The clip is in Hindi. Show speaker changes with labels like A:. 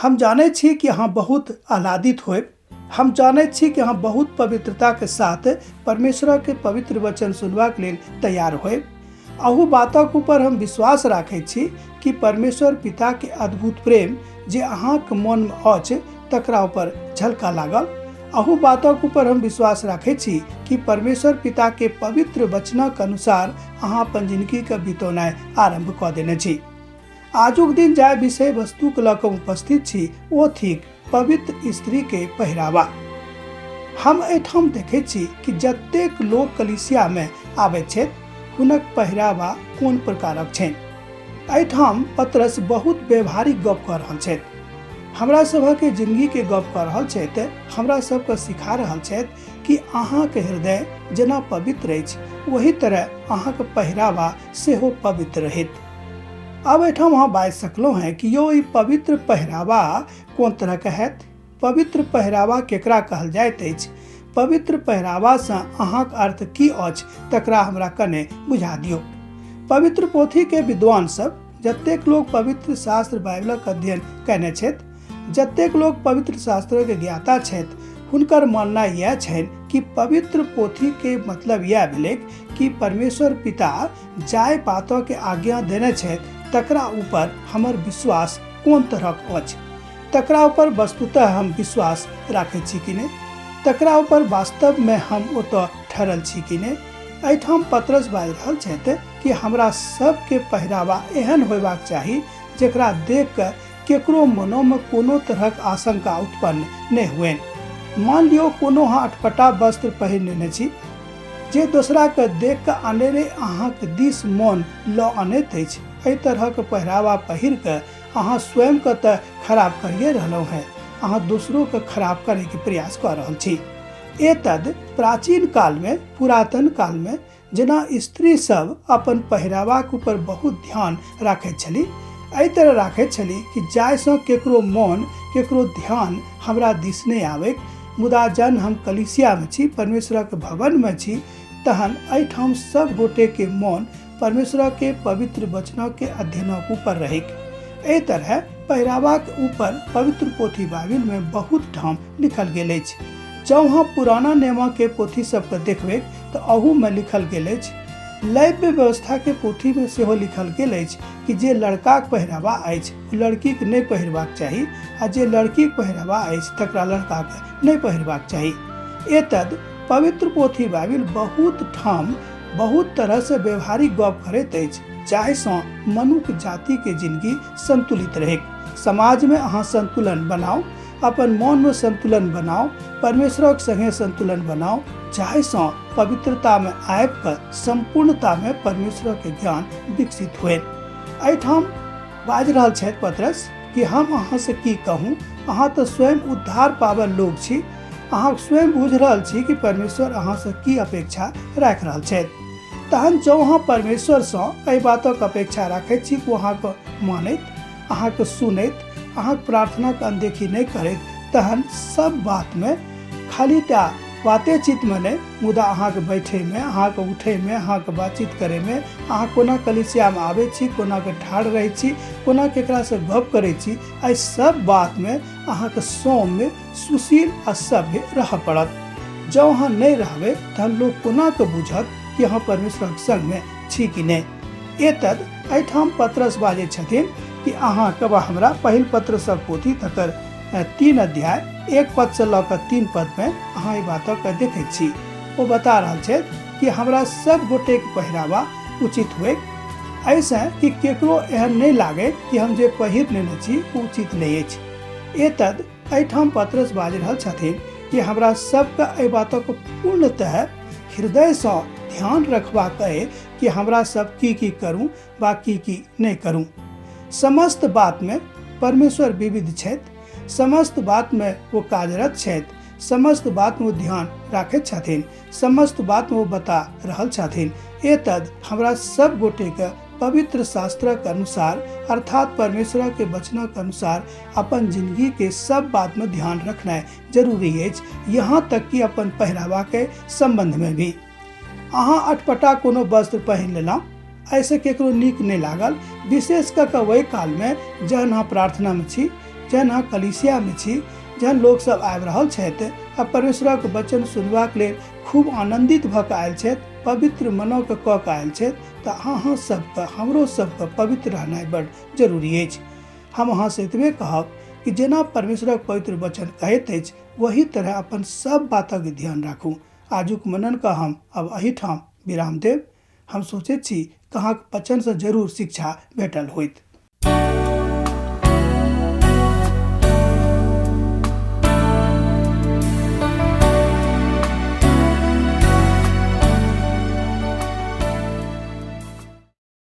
A: हम जाने छी कि अहाँ बहुत आह्लादित होए। हम जाने छी कि अहाँ बहुत पवित्रता के साथ परमेश्वर के पवित्र वचन सुनबाक लेल तैयार होए। अहू बातक ऊपर हम विश्वास राखै छी कि परमेश्वर पिता के अद्भुत प्रेम जे अहाँके मन में अछि तकरा ऊपर झलका लागल। अहू बातक ऊपर हम विश्वास राखै छी कि परमेश्वर पिता के पवित्र वचनक अनुसार अहाँ अपन जिंदगी के बितौनाइ आरंभ कऽ देने छी। आजुक दिन जाय विषय वस्तु के लऽ कऽ उपस्थित छी ओ थिक पवित्र स्त्री के पहिरावा। हम एठाम देखै छी कि जतेक लोग कलीसिया में आबै छथि हुनक पहिरावा कोन प्रकारक छनि। एठाम पतरस बहुत व्यवहारिक गप कऽ रहल छथि, हमरा सबके जिंदगी के गप कऽ रहल छथि, हमरा सबके सिखा रहल छथि कि अहाँ के हृदय जेना पवित्र अछि वही तरह अहाँ के पहिरावा सेहो पवित्र रहत। अब एठाम अहाँ बाजि सकलहुँ हैं कि यो ई पवित्र पहिरावा कोन तरह के हैत। पवित्र पहिरावा केकरा कहल जाइत अछि, पवित्र पहिरावा से अहाँक अर्थ की अछि तकरा हमरा कने बुझा दियौ। पवित्र पोथी के विद्वान सब जतेक लोग पवित्र शास्त्र बाइबलक अध्ययन कयने छथि, जतेक लोग पवित्र शास्त्र के ज्ञाता छथि, हुनकर मानना यह छनि कि पवित्र पोथी के मतलब यह भेलै कि परमेश्वर पिता जाय बातों के आज्ञा देने छथि तकरा ऊपर हमर विश्वास कोन तरहक अछि, तकरा ऊपर वस्तुतः हम विश्वास राखै छी कि नहि, तकरा ऊपर वास्तव में हम ओतऽ ठहरल छी कि नहि। एठाम पतरस बाजि रहल छथि कि हमरा सबके पहिरावा एहन होयबाक चाही जेकरा देख कऽ केकरो मनो में कोनो तरहक आशंका उत्पन्न नहि हुए। मान लियो कोनो अहाँ अटपटा वस्त्र पहिर लेने छी जे दोसरा के देख कऽ अनेरे अहाँके दिस मोन लऽ अनैत अछि। एहि तरहक पहिरावा पहिर कऽ अहाँ स्वयं के तऽ खराब करिए रहलहुँ हैं, अहाँ दोसरों के खराब करे के प्रयास कऽ रहल छी। एतद प्राचीन काल में, पुरातन काल में जेना स्त्री सब अपन पहिरावा के ऊपर बहुत ध्यान राखैत छली, एहि तरह राखैत छली कि जाहिसँ केकरो मोन, केकरो ध्यान हमरा दिस नहीं आवे। मुदा जन हम कलीसिया में छी, परमेश्वर के भवन में छी, तहन एठाम सब गोटे के मन परमेश्वर के पवित्र वचनों के अध्ययनक ऊपर रहिक। एहि तरह पहिरावा के ऊपर पवित्र पोथी बाइबल में बहुत ठाम लिखल गेल अछि। जँ अहाँ पुराना नियम के पोथी सबके देखबै तऽ अहू में लिखल गेल अछि। लैव्य व्यवस्था के पोथी में सेहो लिखल गेल अछि कि जे लड़का के पहिरावा अछि लड़की के नहीं पहिरबाक चाही, आ जे लड़की के पहिरावा अछि तकरा लड़का के नहीं पहिरबाक चाही। एतद पवित्र पोथी बाइबल बहुत ठाम बहुत तरह से व्यवहारिक गप करैत अछि जाहिसँ मनुष्य जाति के जिंदगी संतुलित रहे। समाज में अहाँ संतुलन बनाओ, अपन मन में संतुलन बनाओ, परमेश्वर संगे संतुलन बनाओ, जाहिसँ पवित्रता में आबि कऽ संपूर्णता में परमेश्वर के ज्ञान विकसित हुए। एठाम बाजि रहल छथि पतरस कि हम अहाँ से की कहूँ, अहाँ तो स्वयं उद्धार पावल लोग छी, अहाँ स्वयं बुझ रहल छी कि परमेश्वर अहाँ से की अपेक्षा राख रहल छथि। तहन जँ अहाँ परमेश्वर से एहि बातक अपेक्षा राखैत छी कि अहाँके मानैत, अहाँके सुनैत, अहाँ प्रार्थना के अनदेखी नहीं करैत, तहन सब बात में खाली टा बाते चित में नहीं, मुदा अहाँके बैठे में, अहाँके उठे में, अहाँके बातचीत करे में, अहाँ कोना कलीसिया में आबै छी, कोना के ठाढ़ रहै छी, कोना केकरा से गप करै छी, एहि सब बात में अहाँके सौम्य, सुशील आ सभ्य रहऽ पड़त। जँ अहाँ नहीं रहबै तहन लोग कोना के बुझत कि अहाँ परमेश्वर के संग में छी कि नहीं। एतद एठाम पतरस बाजै छथिन कि अहाँ कबा हमरा पहिल पत्रसक पोथी तकर 3 अध्याय 1 पद से लऽ कऽ 3 पद में अहाँ ई बातक देखै छी। वो बता रहल छथि कि हमरा सब गोटे के पहिरावा उचित हुए, ऐसे कि केकरो एहन नहीं लागे कि हम जे पहिर लेने छी उचित नहीं अछि। एतद एठाम पतरस बाजि रहल छथिन कि हमरा सबके एहि बातक पूर्णतः हृदय से ध्यान रखबाक अइ कि हमरा सब की करूं वा की नहीं करूं। समस्त बात में परमेश्वर विविध छथि, समस्त बात में वो कार्यरत छथि, समस्त बात में वो ध्यान राखैत छथिन, समस्त बात में वो बता रहल छथिन। एतद हमरा सब गोटे के पवित्र शास्त्र के अनुसार अर्थात परमेश्वर के वचन के अनुसार अपन जिंदगी के सब बात में ध्यान रखना जरूरी अछि, यहाँ तक कि अपन पहरावा के संबंध में भी। अहाँ अटपटा कोनो वस्त्र पहिन लेलहुँ, ऐसे केकरो नीक नहीं लागल, विशेष कऽ वही काल में जहन अहाँ प्रार्थना में छी, जहन अहाँ कलीसिया में छी, जहन लोग सब आबि रहल छथि आ परमेश्वरक वचन सुनबाक लेल खूब आनंदित भऽ कऽ आयल छथि, पवित्र मनक कऽ कऽ आयल छथि, तऽ अहाँ सबके हमरो सबके पवित्र रहनाइ बड़ जरूरी अछि। हम अहाँ से एतबे कहब कि जेना परमेश्वरक पवित्र वचन कहैत अछि, वही तरह अपन सब बातक ध्यान राखू। आजुक मनन का हम अब एहिठाम विराम देब। हम सोचैत छी कि अहाँक वचन से जरूर शिक्षा भेटल होइत।